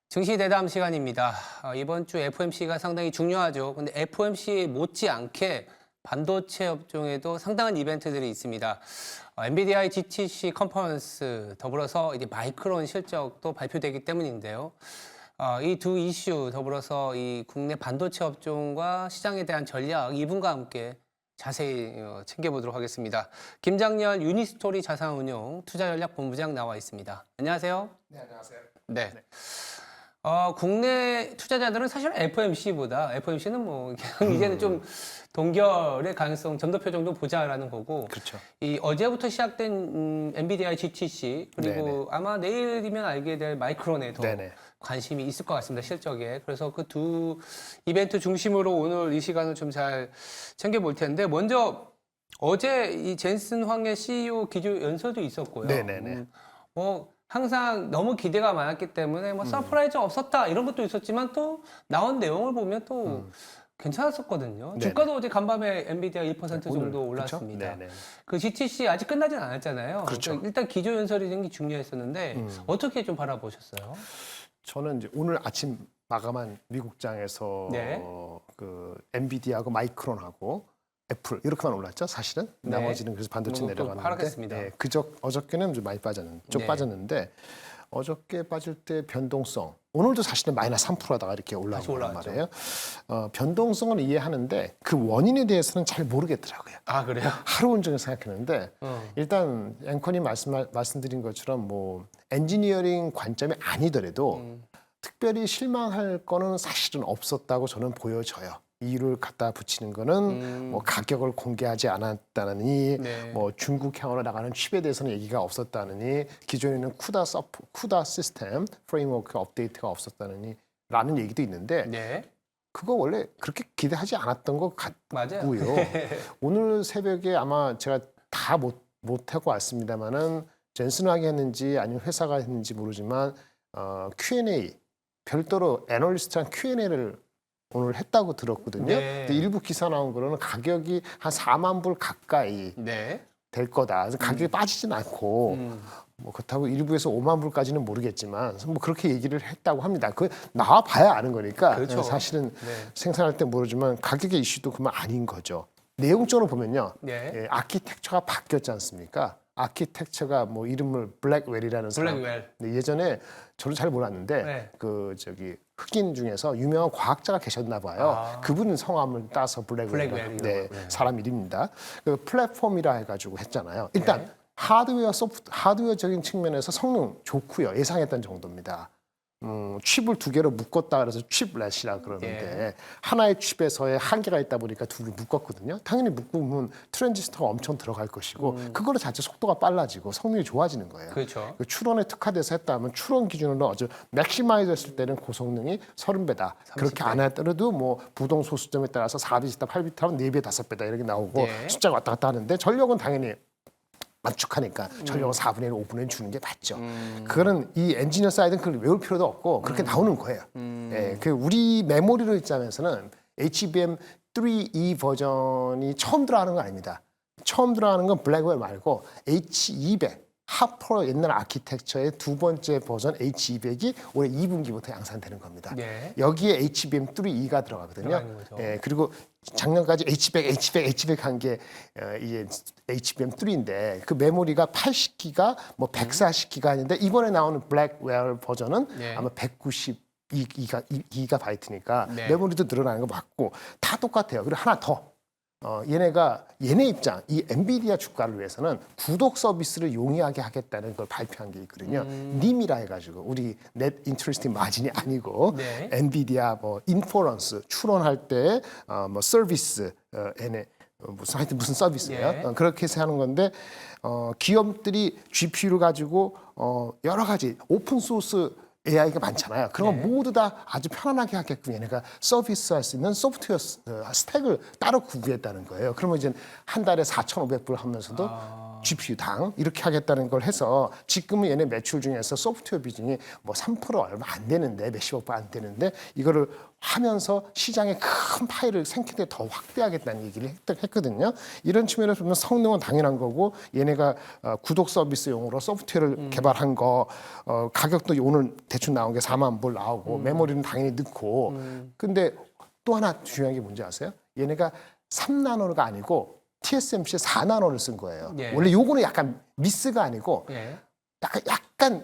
증시 대담 시간입니다. 이번 주 FOMC가 상당히 중요하죠. 근데 FOMC 못지않게 반도체 업종에도 상당한 이벤트들이 있습니다. 엔비디아의 GTC 컨퍼런스 더불어서 이제 마이크론 실적도 발표되기 때문인데요. 이 두 이슈 더불어서 이 국내 반도체 업종과 시장에 대한 전략 이분과 함께 자세히 챙겨보도록 하겠습니다. 김장렬 유니스토리 자산운용 투자전략본부장 나와 있습니다. 안녕하세요. 네, 안녕하세요. 네. 국내 투자자들은 사실 FOMC보다 FOMC는 뭐 그냥 이제는 좀 동결의 가능성 점도표 정도 보자라는 거고. 그렇죠. 이 어제부터 시작된 엔비디아 GTC 그리고 네네. 아마 내일이면 알게 될 마이크론에 더 네네. 관심이 있을 것 같습니다. 실적에. 그래서 그 두 이벤트 중심으로 오늘 이 시간을 좀 잘 챙겨볼 텐데 먼저 어제 이 젠슨 황의 CEO 기조 연설도 있었고요. 네네네. 뭐 항상 너무 기대가 많았기 때문에 뭐 서프라이즈 없었다 이런 것도 있었지만 또 나온 내용을 보면 또 괜찮았었거든요. 네네. 주가도 어제 간밤에 엔비디아 1% 정도 오늘, 올랐습니다. 그쵸? 네네. 그 GTC 아직 끝나진 않았잖아요. 그렇죠. 그러니까 일단 기조 연설이 되게 중요했었는데 어떻게 좀 바라보셨어요? 저는 이제 오늘 아침 마감한 미국장에서 네. 그 엔비디아하고 마이크론하고 애플 이렇게만 올랐죠, 사실은. 네. 나머지는 그래서 반도체 그리고 또 내려가는데. 하락했습니다. 네, 어저께는 좀 많이 좀 네. 빠졌는데 어저께 빠질 때 변동성. 오늘도 사실은 마이너스 3%하다가 이렇게 올라온 다시 거란 올라왔죠. 말이에요. 변동성은 이해하는데 그 원인에 대해서는 잘 모르겠더라고요. 아 그래요? 하루 온종일 생각했는데 어. 일단 앵커님 말씀드린 것처럼 뭐 엔지니어링 관점이 아니더라도 특별히 실망할 거는 사실은 없었다고 저는 보여져요. 이유를 갖다 붙이는 거는 뭐 가격을 공개하지 않았다느니 네. 뭐 중국향으로 나가는 칩에 대해서는 얘기가 없었다느니 기존에는 쿠다 시스템 프레임워크 업데이트가 없었다느니 라는 얘기도 있는데 네. 그거 원래 그렇게 기대하지 않았던 것 맞아요. 같고요. 오늘 새벽에 아마 제가 다 못하고 왔습니다만은 젠슨하게 했는지 아니면 회사가 했는지 모르지만 Q&A 별도로 애널리스트랑 Q&A를 오늘 했다고 들었거든요. 네. 근데 일부 기사 나온 거로는 가격이 한 4만 불 가까이 네. 될 거다. 그래서 가격이 빠지진 않고 뭐 그렇다고 일부에서 5만 불까지는 모르겠지만 뭐 그렇게 얘기를 했다고 합니다. 그 나와 봐야 아는 거니까 그렇죠. 사실은 네. 생산할 때 모르지만 가격의 이슈도 그만 아닌 거죠. 내용적으로 보면요. 네. 예, 아키텍처가 바뀌었지 않습니까? 아키텍처가 뭐 이름을 블랙웰이라는 사람. 블랙웰. 근데 예전에 저도 잘 몰랐는데 네. 그 저기 흑인 중에서 유명한 과학자가 계셨나 봐요. 아. 그분은 성함을 따서 블랙웰. 블랙웰이라고. 네, 네. 사람 이름입니다. 그 플랫폼이라 해가지고 했잖아요. 일단 네. 하드웨어적인 측면에서 성능 좋고요. 예상했던 정도입니다. 칩을 두 개로 묶었다 그래서 칩렛이라 그러는데 하나의 칩에서의 한계가 있다 보니까 두 개를 묶었거든요. 당연히 묶으면 트랜지스터가 엄청 들어갈 것이고 그거로 자체 속도가 빨라지고 성능이 좋아지는 거예요. 그렇죠. 그 추론에 특화돼서 했다면 추론 기준으로 아주 맥시마이즈 했을 때는 고성능이 30배다. 그렇게 안 하더라도 뭐 부동 소수점에 따라서 4비트다, 8비트 하면 4배, 5배다 이렇게 나오고 네. 숫자가 왔다 갔다 하는데 전력은 당연히 맞축하니까 전력은 4분의 1, 5분의 1 주는 게 맞죠. 그거는 이 엔지니어 사이드는 그걸 외울 필요도 없고 그렇게 나오는 거예요. 예, 그 우리 메모리로 입장에서는 HBM3E 버전이 처음 들어가는 건 아닙니다. 처음 들어가는 건 블랙웰 말고 H200 하퍼 옛날 아키텍처의 두 번째 버전 H200이 올해 2분기부터 양산되는 겁니다. 네. 여기에 HBM3E가 들어가거든요. 들어가는 거죠. 예, 그리고 작년까지 H100 한 게 이게 HBM3인데 그 메모리가 80기가 뭐 140기가 있는데 이번에 나오는 블랙웰 버전은 네. 아마 192기가 바이트니까 네. 메모리도 늘어나는 거 맞고 다 똑같아요. 그리고 하나 더. 얘네 입장, 이 엔비디아 주가를 위해서는 구독 서비스를 용이하게 하겠다는 걸 발표한 게 있거든요. 님이라 해가지고 우리 넷 인터레스팅 마진이 아니고 네. 엔비디아 뭐 인퍼런스 추론할 때 뭐 서비스 무슨 서비스예요? 네. 그렇게 해서 하는 건데 기업들이 GPU를 가지고 여러 가지 오픈 소스 AI가 많잖아요. 그런 거 모두 다 아주 편안하게 하게끔 얘네가 서비스할 수 있는 소프트웨어 스택을 따로 구비했다는 거예요. 그러면 이제 한 달에 4,500불 하면서도 GPU당 이렇게 하겠다는 걸 해서 지금은 얘네 매출 중에서 소프트웨어 비중이 뭐 3% 얼마 안 되는데 몇십억 안 되는데 이거를 하면서 시장의 큰 파일을 생태계 더 확대하겠다는 얘기를 했거든요. 이런 측면에서 보면 성능은 당연한 거고 얘네가 구독 서비스용으로 소프트웨어를 개발한 거 가격도 오늘 대충 나온 게 4만 불 나오고 메모리는 당연히 넣고 근데 또 하나 중요한 게 뭔지 아세요? 얘네가 3나노가 아니고 TSMC 4나노를 쓴 거예요. 예. 원래 요거는 약간 미스가 아니고 예. 약간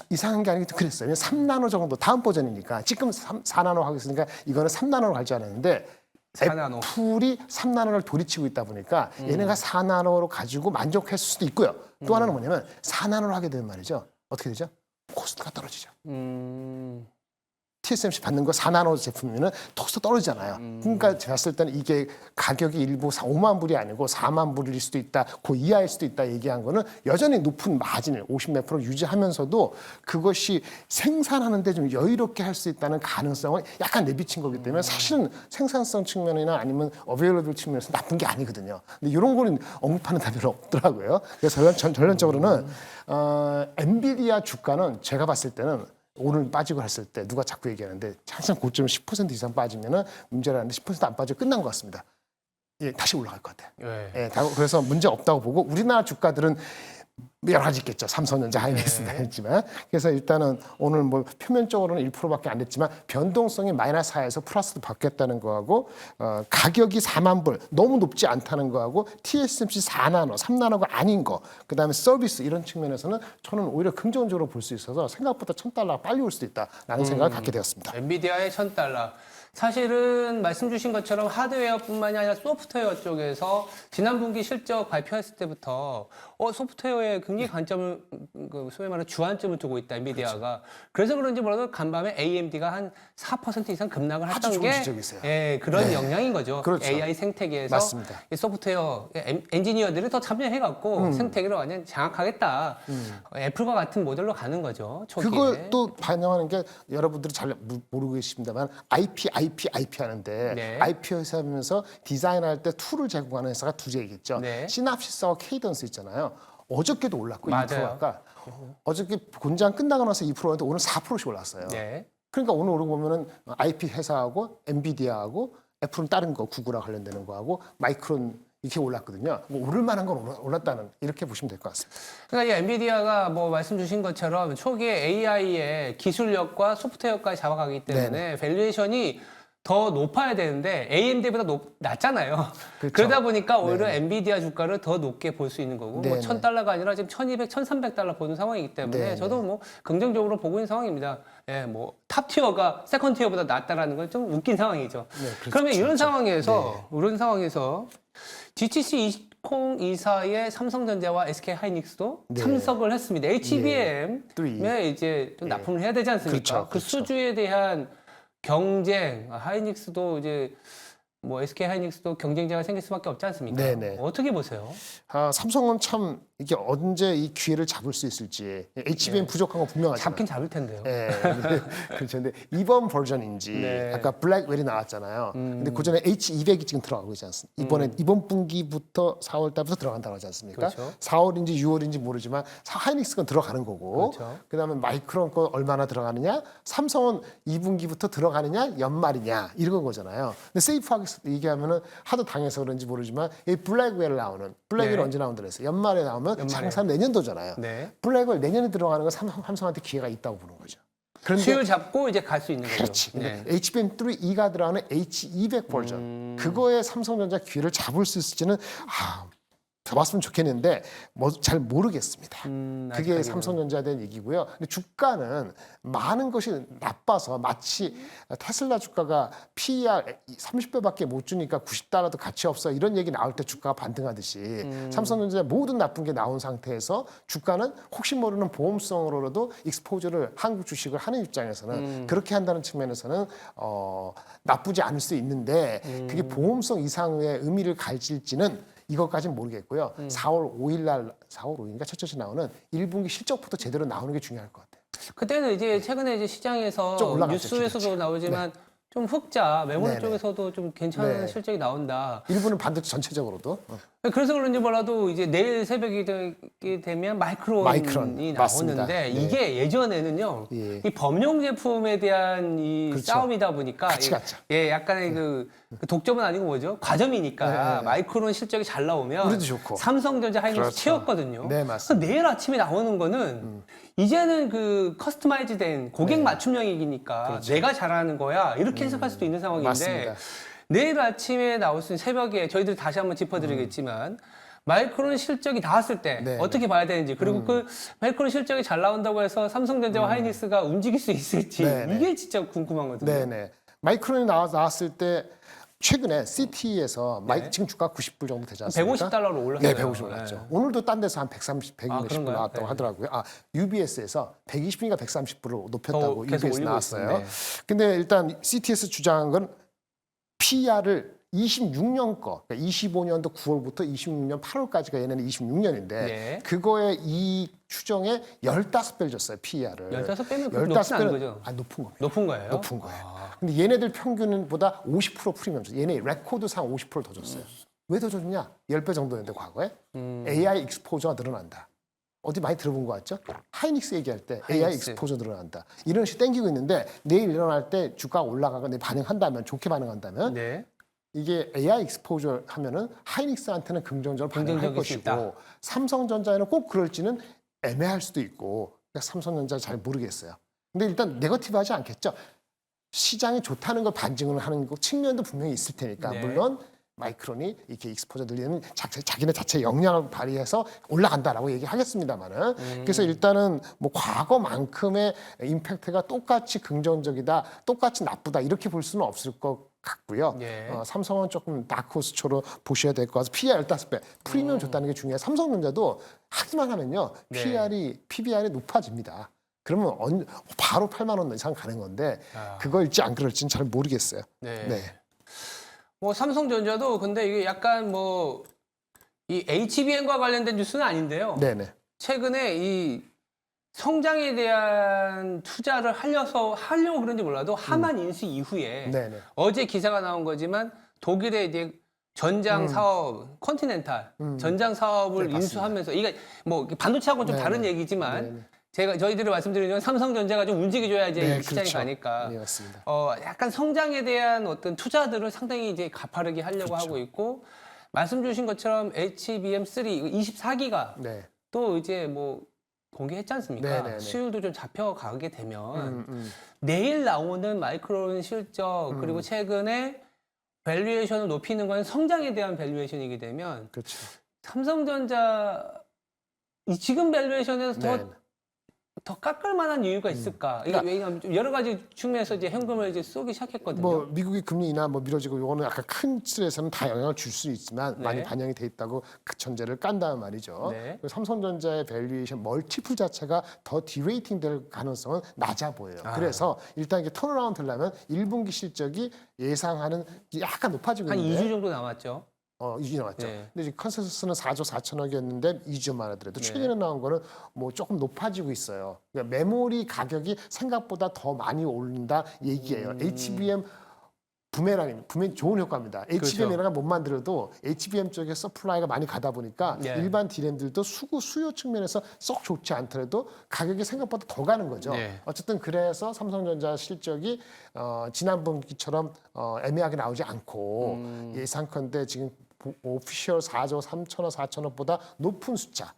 이상한 게 아니고 그랬어요. 3나노 정도 다음 버전이니까 지금 4나노 하고 있으니까 이거는 3나노로 갈 줄 알았는데 4나노. 애플이 3나노를 돌이치고 있다 보니까 얘네가 4나노로 가지고 만족했을 수도 있고요. 또 하나는 뭐냐면 4나노로 하게 되면 말이죠. 어떻게 되죠? 코스트가 떨어지죠. TSMC 받는 거 4나노 제품이면 톡스 떨어지잖아요. 그러니까 제가 봤을 때는 이게 가격이 일부 5만 불이 아니고 4만 불일 수도 있다, 그 이하일 수도 있다 얘기한 거는 여전히 높은 마진을 50몇 프로 유지하면서도 그것이 생산하는데 좀 여유롭게 할 수 있다는 가능성을 약간 내비친 거기 때문에 사실은 생산성 측면이나 아니면 어베일러블 측면에서 나쁜 게 아니거든요. 근데 이런 거는 언급하는 데 별로 없더라고요. 그래서 전론적으로는 엔비디아 주가는 제가 봤을 때는 오늘 빠지고 했을 때 누가 자꾸 얘기하는데 항상 고점 10% 이상 빠지면은 문제라는데 10%안 빠지고 끝난 것 같습니다. 예, 다시 올라갈 것 같아요. 예. 그래서 문제 없다고 보고 우리나라 주가들은 여러 가지 있겠죠. 삼성전자, 하이닉스다 했지만 그래서 일단은 오늘 뭐 표면적으로는 1%밖에 안 됐지만 변동성이 마이너스 4에서 플러스도 바뀌었다는 거하고 가격이 4만 불 너무 높지 않다는 거하고 TSMC 4나노, 3나노가 아닌 거 그다음에 서비스 이런 측면에서는 저는 오히려 긍정적으로 볼 수 있어서 생각보다 $1,000가 빨리 올 수도 있다라는 생각을 갖게 되었습니다. 엔비디아의 $1,000. 사실은 말씀 주신 것처럼 하드웨어뿐만이 아니라 소프트웨어 쪽에서 지난 분기 실적 발표했을 때부터 소프트웨어에 굉장히 관점을 소위 말하는 주안점을 두고 있다 엔비디아가. 그래서 그런지 몰라도 간밤에 AMD가 한 4% 이상 급락을 아주 했던 좋은 게 지적이세요. 예, 그런 영향인 거죠. 그렇죠. AI 생태계에서 맞습니다. 이 소프트웨어 엔지니어들이 더 참여해갖고 생태계를 완전 장악하겠다. 애플과 같은 모델로 가는 거죠. 초기에. 그걸 또 반영하는 게 여러분들이 잘 모르고 계십니다만 IP 하는데 네. IP 회사면서 디자인할 때 툴을 제공하는 회사가 두 개겠죠. 네. 시납시스와 케이던스 있잖아요. 어저께도 올랐고 맞아요. 2%가 어저께 본장 끝나고 나서 2%였는데 오늘 4%씩 올랐어요. 네. 그러니까 오늘 오르고 보면은 IP 회사하고 엔비디아하고 애플은 다른 거 구글과 관련되는 거하고 마이크론 이렇게 올랐거든요. 뭐 오를 만한 건 올랐다는 이렇게 보시면 될 것 같습니다. 그러니까 이 엔비디아가 뭐 말씀 주신 것처럼 초기에 AI의 기술력과 소프트웨어까지 잡아가기 때문에 밸류에이션이 더 높아야 되는데 AMD보다 낮잖아요. 그렇죠. 그러다 보니까 오히려 엔비디아 주가를 더 높게 볼 수 있는 거고 뭐 네네. $1,000가 아니라 지금 $1,200, $1,300 보는 상황이기 때문에 네네. 저도 뭐 긍정적으로 보고 있는 상황입니다. 예, 뭐 탑티어가 세컨티어보다 낫다라는 건 좀 웃긴 상황이죠. 네, 그렇죠. 그러면 이런 상황에서 GTC 2024의 삼성전자와 SK 하이닉스도 네. 참석을 했습니다. HBM에 네. 이제 좀 납품을 해야 되지 않습니까? 그렇죠, 그 그렇죠. 수주에 대한 경쟁, 하이닉스도 이제 뭐 SK 하이닉스도 경쟁자가 생길 수밖에 없지 않습니까? 네네. 어떻게 보세요? 삼성은 참 이게 언제 이 기회를 잡을 수 있을지 HBM 부족한 거 분명하잖아요. 잡긴 잡을 텐데요. 네, 그렇죠. 근데 이번 버전인지 네. 아까 블랙웰이 나왔잖아요. 근데 그 전에 H200이 지금 들어가고 있지 않습니까? 이번 분기부터 4월 달부터 들어간다고 하지 않습니까? 그렇죠. 4월인지 6월인지 모르지만 하이닉스가 들어가는 거고, 그렇죠. 그다음에 마이크론 거 얼마나 들어가느냐, 삼성은 2분기부터 들어가느냐, 연말이냐 이런 거잖아요. 근데 세이프하게 얘기하면은 하도 당해서 그런지 모르지만 이 블랙웰 나오는 블랙웰 네. 언제 나온다 그랬어요? 연말에 나오면 연말에. 장사 내년도잖아요. 네. 블랙웰 내년에 들어가는 건 삼성한테 기회가 있다고 보는 거죠. 그런데 수율 잡고 이제 갈 수 있는 거죠. 그렇지. 근데 네. HBM3E가 들어가는 H200 버전 그거에 삼성전자 기회를 잡을 수 있을지는 잡았으면 좋겠는데 뭐 잘 모르겠습니다. 그게 아직까지는. 삼성전자에 대한 얘기고요. 근데 주가는 많은 것이 나빠서 마치 테슬라 주가가 PER 30배밖에 못 주니까 $90도 가치 없어 이런 얘기 나올 때 주가가 반등하듯이 삼성전자 모든 나쁜 게 나온 상태에서 주가는 혹시 모르는 보험성으로라도 익스포저를 한국 주식을 하는 입장에서는 그렇게 한다는 측면에서는 나쁘지 않을 수 있는데 그게 보험성 이상의 의미를 가질지는 이것까지는 모르겠고요. 4월 5일인가 첫 주에 나오는 1분기 실적부터 제대로 나오는 게 중요할 것 같아요. 그때는 이제 최근에 이제 시장에서 좀 올라갔죠, 뉴스에서도 기대치. 나오지만 좀 흑자 메모리 네네. 쪽에서도 좀 괜찮은 네. 실적이 나온다. 일부는 반도체 전체적으로도. 그래서 그런지 몰라도 이제 내일 새벽이 되게 되면 마이크론이 마이크론, 맞습니다. 나오는데 네. 이게 예전에는요. 예. 이 범용 제품에 대한 이 그렇죠. 싸움이다 보니까 같이 갔죠. 예, 약간의 그 독점은 아니고 뭐죠? 과점이니까 네. 마이크론 실적이 잘 나오면 우리도 좋고. 삼성전자 하이닉스 그렇죠. 채웠거든요. 네, 맞습니다. 그래서 내일 아침에 나오는 거는 이제는 그 커스터마이즈된 고객 맞춤형이니까 내가 잘하는 거야 이렇게 해석할 수도 있는 상황인데 맞습니다. 내일 아침에 나올 수 있는 새벽에 저희들이 다시 한번 짚어드리겠지만 마이크론 실적이 나왔을 때 네, 어떻게 봐야 되는지 그리고 그 마이크론 실적이 잘 나온다고 해서 삼성전자와 하이닉스가 움직일 수 있을지 네, 네. 이게 진짜 궁금하거든요. 네네. 마이크론이 나왔을 때 최근에 CT에서 네. 지금 주가 90불 정도 되지 않습니까? $150로 올랐어요. 네, 150 올랐죠. 오늘도 딴 데서 한 130, 120불 그런가요? 나왔다고 네. 하더라고요. UBS에서 120불인가 130불로 높였다고 계속 UBS 올리고 나왔어요. 있습니다. 네. 근데 일단 CT에서 주장한 건 PR을 26년 거, 그러니까 25년도 9월부터 26년 8월까지가 얘네는 26년인데 네. 그거에 이 추정에 15배를 줬어요, PR을. 15배면 그렇게 높진 않은 거죠? 높은 겁니다. 높은 거예요? 높은 거예요. 근데 얘네들 평균보다 50% 프리미엄 줬어요. 얘네 레코드상 50%를 더 줬어요. 왜 더 줬냐? 10배 정도였는데 과거에 AI 익스포저가 늘어난다. 어디 많이 들어본 것 같죠? 하이닉스 얘기할 때 AI 하이닉스. 익스포저 늘어난다. 이런 식으로 땡기고 있는데 내일 일어날 때 주가가 올라가고 내일 반응한다면 좋게 반응한다면 네. 이게 AI 익스포저 하면은 하이닉스한테는 긍정적으로 반응할 긍정적일 수 있다. 것이고 삼성전자에는 꼭 그럴지는 애매할 수도 있고 그러니까 삼성전자 잘 모르겠어요. 근데 일단 네거티브하지 않겠죠. 시장이 좋다는 걸 반증을 하는 거 측면도 분명히 있을 테니까 네. 물론 마이크론이 이렇게 익스포저 늘리는 자기네 자체 역량을 발휘해서 올라간다라고 얘기하겠습니다만은 그래서 일단은 뭐 과거만큼의 임팩트가 똑같이 긍정적이다, 똑같이 나쁘다 이렇게 볼 수는 없을 것 같고요. 예. 삼성은 조금 다크호스처로 보셔야 될 것 같아서 PR 15배 프리미엄 줬다는 게 중요해요. 삼성전자도 하기만 하면요 네. PBR이 높아집니다. 그러면 바로 8만 원 이상 가는 건데 아. 그거일지 안 그럴지는 잘 모르겠어요. 네. 네. 뭐 삼성전자도 근데 이게 약간 뭐 이 HBM과 관련된 뉴스는 아닌데요. 네네. 최근에 이 성장에 대한 투자를 하려고 그런지 몰라도 하만 인수 이후에 네네. 어제 기사가 나온 거지만 독일의 이제 전장 사업 컨티넨탈 전장 사업을 네, 맞습니다. 인수하면서 이게 뭐 반도체하고는 좀 네네. 다른 얘기지만 네네. 저희들이 말씀드리는 건 삼성전자가 좀 움직여줘야 이제 네, 시장이 그렇죠. 가니까 네, 맞습니다. 약간 성장에 대한 어떤 투자들을 상당히 이제 가파르게 하려고 그렇죠. 하고 있고 말씀 주신 것처럼 HBM3 24기가 네. 또 이제 뭐 공개했지 않습니까? 네네네. 수율도 좀 잡혀가게 되면 음. 내일 나오는 마이크론 실적 그리고 최근에 밸류에이션을 높이는 건 성장에 대한 밸류에이션이게 되면 그렇죠. 삼성전자 이 지금 밸류에이션에서 네. 더 깎을 만한 이유가 있을까? 이게 왜냐하면 좀 여러 가지 측면에서 이제 현금을 이제 쏘기 시작했거든요. 뭐 미국의 금리 인하 뭐 미뤄지고 요거는 약간 큰 틀에서는 다 영향을 줄 수 있지만 네. 많이 반영이 돼 있다고 그 전제를 깐다는 말이죠. 네. 그리고 삼성전자의 밸류에이션 멀티플 자체가 더 디레이팅 될 가능성은 낮아 보여요. 그래서 일단 이게 턴어라운드 되려면 1분기 실적이 예상하는 약간 높아지고 한 있는데 2주 정도 남았죠. 2주 남았죠. 네. 근데 지금 컨센서스는 4조 4천억이었는데 2주만 하더라도 최근에 나온 거는 뭐 조금 높아지고 있어요. 그러니까 메모리 가격이 생각보다 더 많이 오른다 얘기예요. HBM 부메랑입니다. 부메 좋은 효과입니다. HBM이라가 못 만들어도 HBM 쪽에 서플라이가 많이 가다 보니까 네. 일반 디램들도 수요 측면에서 썩 좋지 않더라도 가격이 생각보다 더 가는 거죠. 네. 어쨌든 그래서 삼성전자 실적이 지난 분기처럼 애매하게 나오지 않고 예상컨대 지금 오피셜 4조 3천억 4천억보다 높은 숫자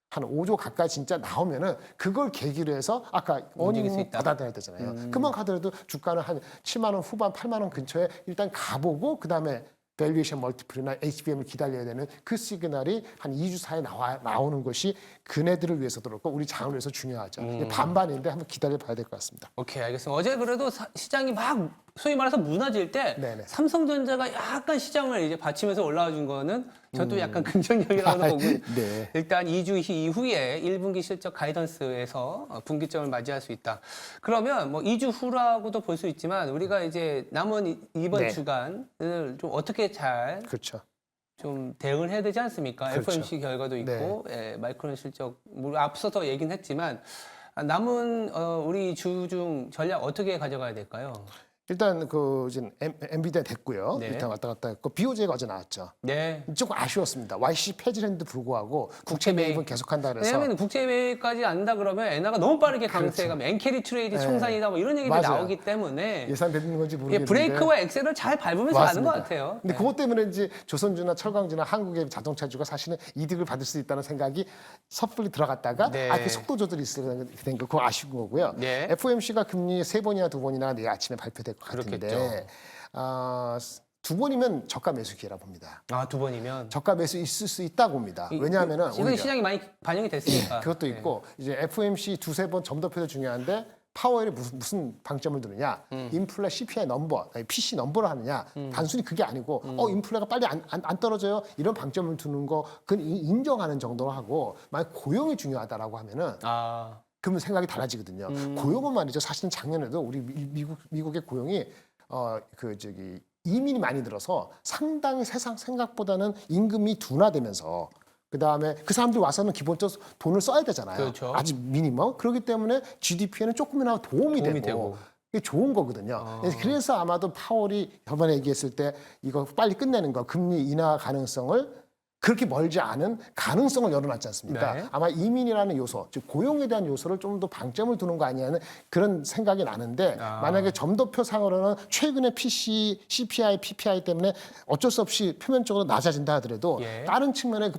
한 5조 가까이 진짜 나오면은 그걸 계기로 해서 아까 움직일 수 어닝 있다. 받아들여야 되잖아요. 그만 가더라도 주가는 한 7만 원 후반 8만 원 근처에 일단 가보고 그다음에 밸류에이션 멀티플이나 HBM을 기다려야 되는 그 시그널이 한 2주 사이에 나오는 것이 그네들을 위해서도 그렇고 우리 장을 위해서 중요하죠. 이게 반반인데 한번 기다려 봐야 될 것 같습니다. 오케이, 알겠습니다. 어제 그래도 시장이 막 소위 말해서 무너질 때 네네. 삼성전자가 약간 시장을 이제 받치면서 올라와 준 거는 저도 약간 긍정적이라고 보고 네. 일단 2주 이후에 1분기 실적 가이던스에서 분기점을 맞이할 수 있다. 그러면 뭐 2주 후라고도 볼 수 있지만 우리가 이제 남은 이번 네. 주간을 좀 어떻게 잘 그렇죠. 좀 대응을 해야 되지 않습니까? 그렇죠. FOMC 결과도 있고 마이크론 실적 뭐 앞서서 얘기는 했지만 남은 우리 주 중 전략 어떻게 가져가야 될까요? 일단 그 이제 엔비디아 됐고요. 네. 일단 왔다 갔다 했고 BOJ가 어제 나왔죠. 네. 조금 아쉬웠습니다. YC 폐지했는데 불구하고 국채 매입은 계속한다 그래서 왜냐하면 국제매입까지 안다 그러면 엔화가 너무 빠르게 강세가 엔캐리 트레이드 청산이다 뭐 이런 얘기도 맞아요. 나오기 때문에 예상되는 건지 이게 모르겠는데 브레이크와 엑셀을 잘 밟으면서 가는 것 맞습니다. 같아요. 근데 그것 때문에 이제 조선주나 철강주나 한국의 자동차주가 사실은 이득을 받을 수 있다는 생각이 섣불리 들어갔다가 네. 그 속도 조절이 있어야 된 거 그거 아쉬운 거고요. 네. FOMC가 금리 3번이나 2번이나 내일 아침에 발표될 것 같은데 그렇겠죠. 2번이면 저가 매수 기회라 봅니다. 아, 2번이면 저가 매수 있을 수 있다고 봅니다. 왜냐하면은 지금 시장이 많이 반영이 됐으니까. 그것도 있고 이제 FOMC 두세 번 점도표도 중요한데 파월이 무슨 방점을 두느냐, 인플레 CPI 넘버, 아니, PC 넘버를 하느냐, 단순히 그게 아니고 인플레가 빨리 안 떨어져요 이런 방점을 두는 거 그건 인정하는 정도로 하고 만약 고용이 중요하다라고 하면은 아, 그러면 생각이 달라지거든요. 고용은 말이죠. 사실은 작년에도 우리 미국의 고용이 이민이 많이 들어서 상당히 세상 생각보다는 임금이 둔화되면서 그 다음에 그 사람들이 와서는 기본적으로 돈을 써야 되잖아요. 그렇죠. 아주 미니멈. 그렇기 때문에 GDP에는 조금이나마 도움이 되고. 이게 좋은 거거든요. 그래서 아마도 파월이 저번에 얘기했을 때 이거 빨리 끝내는 거, 금리 인하 가능성을 그렇게 멀지 않은 가능성을 열어놨지 않습니까? 네. 아마 이민이라는 요소, 즉 고용에 대한 요소를 좀 더 방점을 두는 거 아니냐는 그런 생각이 나는데 만약에 점도표 상으로는 최근에 CPI, PPI 때문에 어쩔 수 없이 표면적으로 낮아진다 하더라도 예. 다른 측면에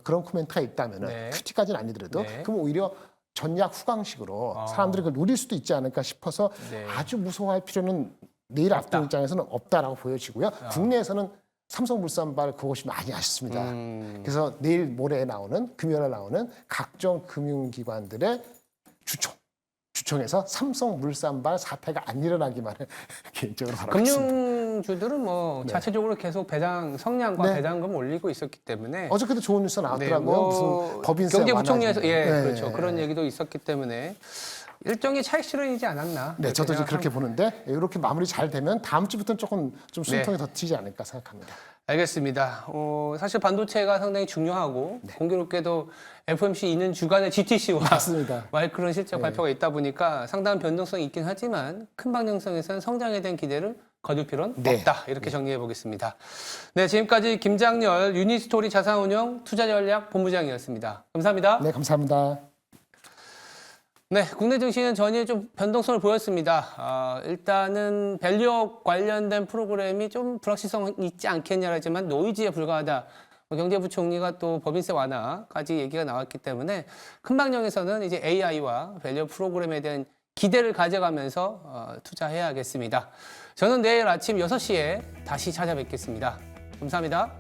그런 코멘트가 있다면 네. 큐티까지는 아니더라도 네. 그럼 오히려 전략 후강식으로 사람들이 그걸 누릴 수도 있지 않을까 싶어서 네. 아주 무서워할 필요는 내일 앞둔 입장에서는 없다라고 보여지고요. 국내에서는 삼성물산발 그것이 많이 아쉽습니다. 그래서 내일 모레 나오는 금요일에 나오는 각종 금융기관들의 주총에서 삼성물산발 사태가 안 일어나기만을 개인적으로 바라겠습니다. 금융주들은 뭐 자체적으로 계속 배당 성량과 네. 배당금 올리고 있었기 때문에 어저께도 좋은 뉴스 나왔더라고요. 뭐 무슨 법인세 경제부총리에서 완화지. 그렇죠. 그런 얘기도 있었기 때문에 일종의 차익 실현이지 않았나. 네, 저도 이제 생각합니다. 그렇게 보는데 이렇게 마무리 잘 되면 다음 주부터는 조금 좀 숨통이 더 트이지 않을까 생각합니다. 알겠습니다. 사실 반도체가 상당히 중요하고 공교롭게도 FOMC 있는 주간에 GTC와 맞습니다. 마이크론 실적 발표가 있다 보니까 상당한 변동성이 있긴 하지만 큰 방향성에서는 성장에 대한 기대를 거둘 필요는 없다. 이렇게 정리해 보겠습니다. 네, 지금까지 김장렬 유니스토리 자산운용 투자전략 본부장이었습니다. 감사합니다. 네, 감사합니다. 네, 국내 증시는 전일 좀 변동성을 보였습니다. 일단은 밸류업 관련된 프로그램이 좀 불확실성 있지 않겠냐라지만 노이즈에 불과하다. 경제부총리가 또 법인세 완화까지 얘기가 나왔기 때문에 큰 방향에서는 이제 AI와 밸류업 프로그램에 대한 기대를 가져가면서 투자해야겠습니다. 저는 내일 아침 6시에 다시 찾아뵙겠습니다. 감사합니다.